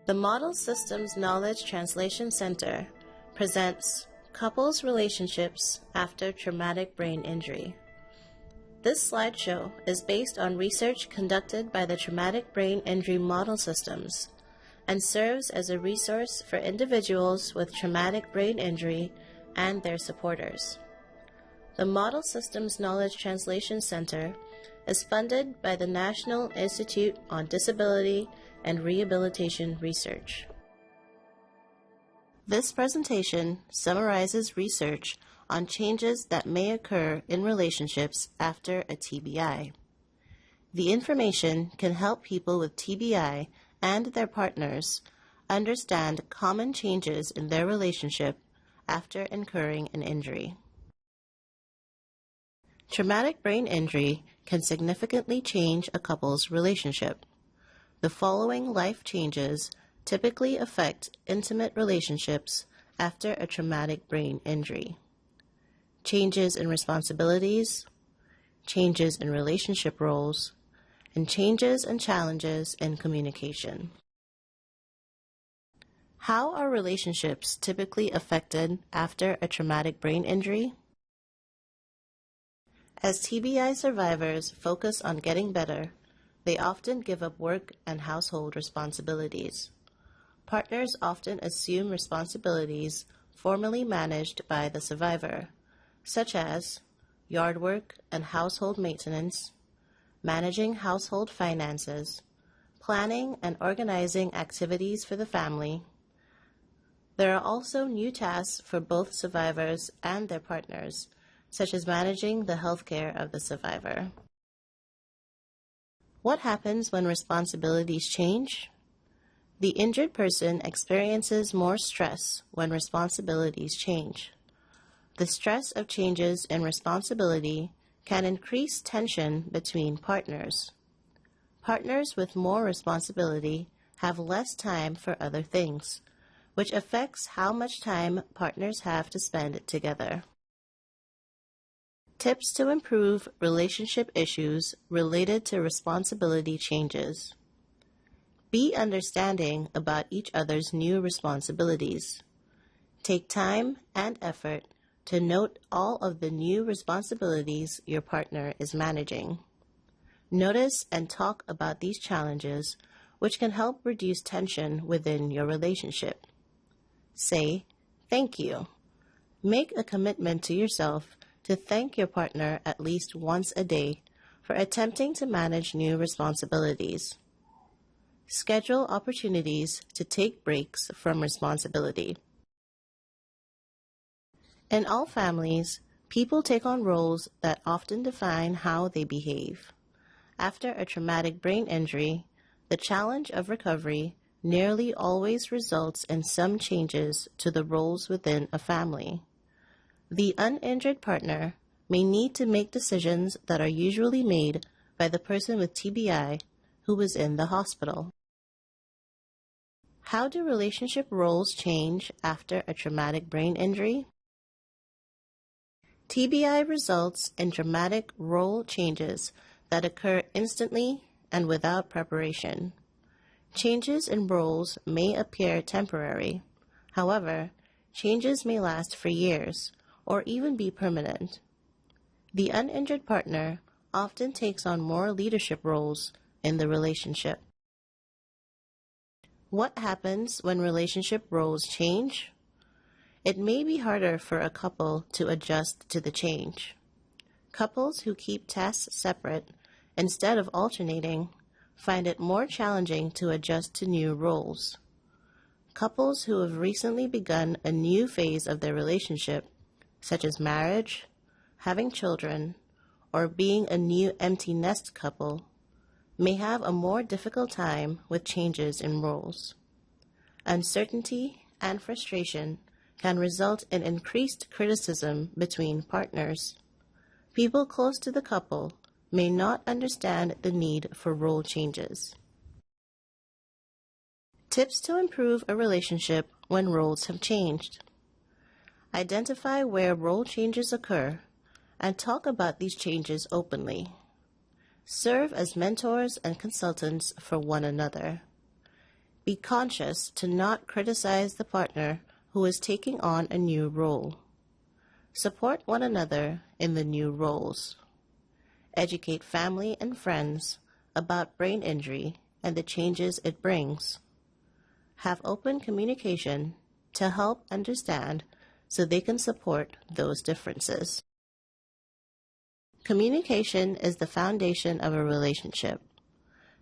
The Model Systems Knowledge Translation Center presents Couples Relationships After Traumatic Brain Injury. This slideshow is based on research conducted by the Traumatic Brain Injury Model Systems and serves as a resource for individuals with traumatic brain injury and their supporters. The Model Systems Knowledge Translation Center is funded by the National Institute on Disability and Rehabilitation Research. This presentation summarizes research on changes that may occur in relationships after a TBI. The information can help people with TBI and their partners understand common changes in their relationship after incurring an injury. Traumatic brain injury can significantly change a couple's relationship. The following life changes typically affect intimate relationships after a traumatic brain injury: changes in responsibilities, changes in relationship roles, and changes and challenges in communication. How are relationships typically affected after a traumatic brain injury? As TBI survivors focus on getting better, they often give up work and household responsibilities. Partners often assume responsibilities formerly managed by the survivor, such as yard work and household maintenance, managing household finances, planning and organizing activities for the family. There are also new tasks for both survivors and their partners, such as managing the health care of the survivor. What happens when responsibilities change? The injured person experiences more stress when responsibilities change. The stress of changes in responsibility can increase tension between partners. Partners with more responsibility have less time for other things, which affects how much time partners have to spend together. Tips to improve relationship issues related to responsibility changes. Be understanding about each other's new responsibilities. Take time and effort to note all of the new responsibilities your partner is managing. Notice and talk about these challenges, which can help reduce tension within your relationship. Say, "Thank you." Make a commitment to yourself to thank your partner at least once a day for attempting to manage new responsibilities. Schedule opportunities to take breaks from responsibility. In all families, people take on roles that often define how they behave. After a traumatic brain injury, the challenge of recovery nearly always results in some changes to the roles within a family. The uninjured partner may need to make decisions that are usually made by the person with TBI who was in the hospital. How do relationship roles change after a traumatic brain injury? TBI results in dramatic role changes that occur instantly and without preparation. Changes in roles may appear temporary. However, changes may last for years or even be permanent. The uninjured partner often takes on more leadership roles in the relationship. What happens when relationship roles change? It may be harder for a couple to adjust to the change. Couples who keep tasks separate instead of alternating find it more challenging to adjust to new roles. Couples who have recently begun a new phase of their relationship, such as marriage, having children, or being a new empty nest couple, may have a more difficult time with changes in roles. Uncertainty and frustration can result in increased criticism between partners. People close to the couple may not understand the need for role changes. Tips to improve a relationship when roles have changed. Identify where role changes occur and talk about these changes openly. Serve as mentors and consultants for one another. Be conscious to not criticize the partner who is taking on a new role. Support one another in the new roles. Educate family and friends about brain injury and the changes it brings. Have open communication to help understand so they can support those differences. Communication is the foundation of a relationship.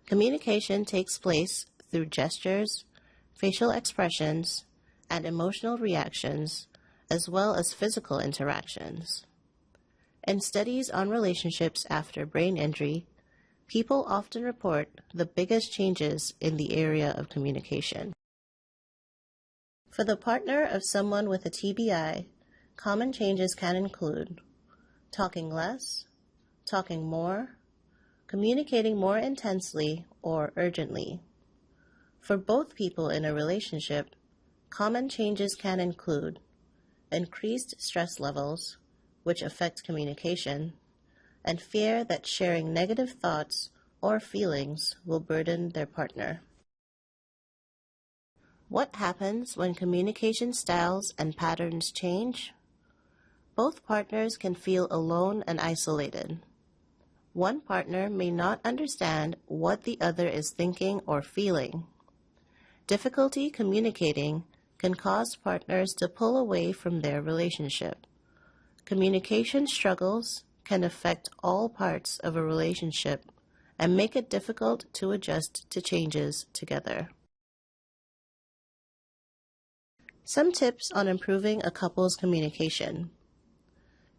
Communication takes place through gestures, facial expressions, and emotional reactions, as well as physical interactions. In studies on relationships after brain injury, people often report the biggest changes in the area of communication. For the partner of someone with a TBI, common changes can include talking less, talking more, communicating more intensely or urgently. For both people in a relationship, common changes can include increased stress levels, which affect communication, and fear that sharing negative thoughts or feelings will burden their partner. What happens when communication styles and patterns change? Both partners can feel alone and isolated. One partner may not understand what the other is thinking or feeling. Difficulty communicating can cause partners to pull away from their relationship. Communication struggles can affect all parts of a relationship and make it difficult to adjust to changes together. Some tips on improving a couple's communication.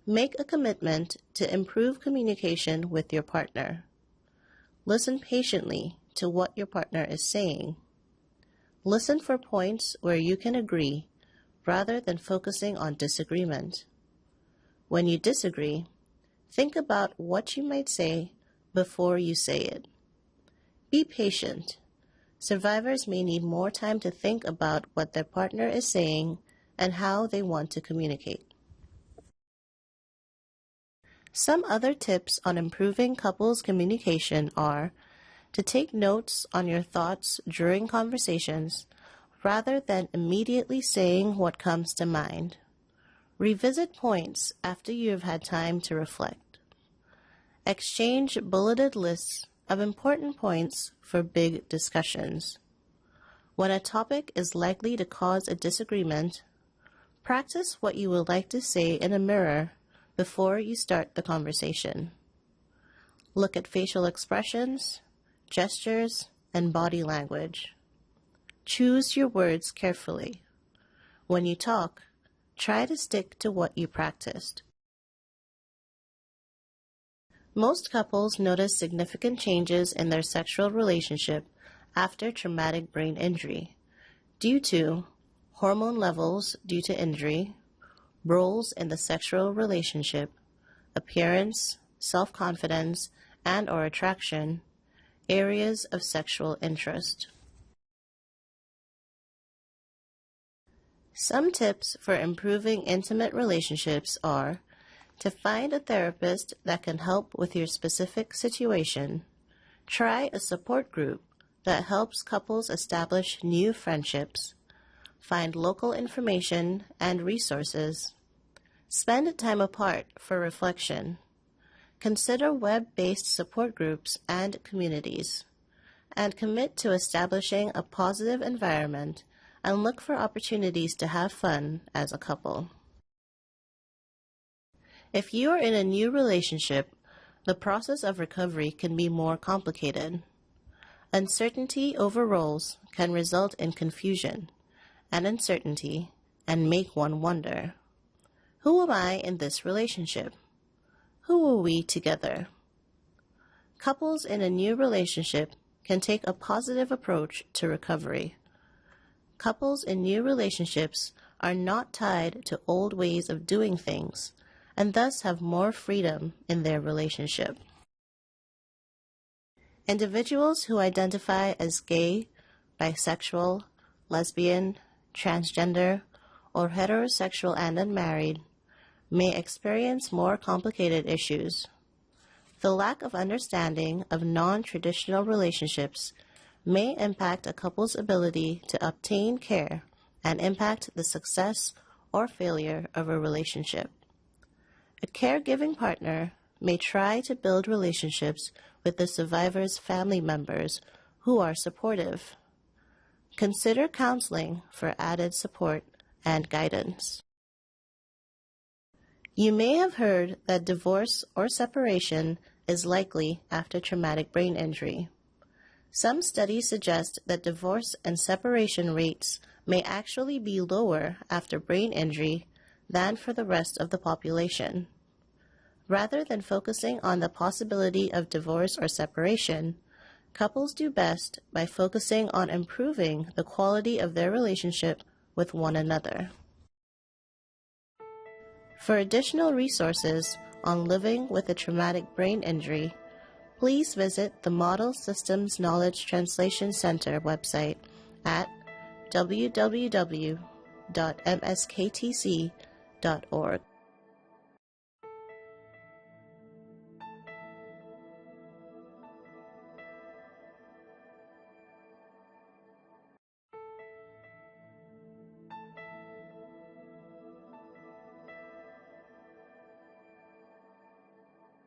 Make a commitment to improve communication with your partner. Listen patiently to what your partner is saying. Listen for points where you can agree rather than focusing on disagreement. When you disagree, think about what you might say before you say it. Be patient. Survivors may need more time to think about what their partner is saying and how they want to communicate. Some other tips on improving couples' communication are to take notes on your thoughts during conversations rather than immediately saying what comes to mind. Revisit points after you have had time to reflect. Exchange bulleted lists of important points for big discussions. When a topic is likely to cause a disagreement, practice what you would like to say in a mirror before you start the conversation. Look at facial expressions, gestures, and body language. Choose your words carefully. When you talk, try to stick to what you practiced. Most couples notice significant changes in their sexual relationship after traumatic brain injury due to hormone levels due to injury, roles in the sexual relationship, appearance, self-confidence, and/or attraction, areas of sexual interest. Some tips for improving intimate relationships are to find a therapist that can help with your specific situation. Try a support group that helps couples establish new friendships. Find local information and resources. Spend time apart for reflection. Consider web-based support groups and communities. And commit to establishing a positive environment and look for opportunities to have fun as a couple. If you are in a new relationship, the process of recovery can be more complicated. Uncertainty over roles can result in confusion and uncertainty and make one wonder, who am I in this relationship? Who are we together? Couples in a new relationship can take a positive approach to recovery. Couples in new relationships are not tied to old ways of doing things and thus have more freedom in their relationship. Individuals who identify as gay, bisexual, lesbian, transgender, or heterosexual and unmarried may experience more complicated issues. The lack of understanding of non-traditional relationships may impact a couple's ability to obtain care and impact the success or failure of a relationship. A caregiving partner may try to build relationships with the survivor's family members who are supportive. Consider counseling for added support and guidance. You may have heard that divorce or separation is likely after traumatic brain injury. Some studies suggest that divorce and separation rates may actually be lower after brain injury than for the rest of the population. Rather than focusing on the possibility of divorce or separation, couples do best by focusing on improving the quality of their relationship with one another. For additional resources on living with a traumatic brain injury, please visit the Model Systems Knowledge Translation Center website at www.msktc.org.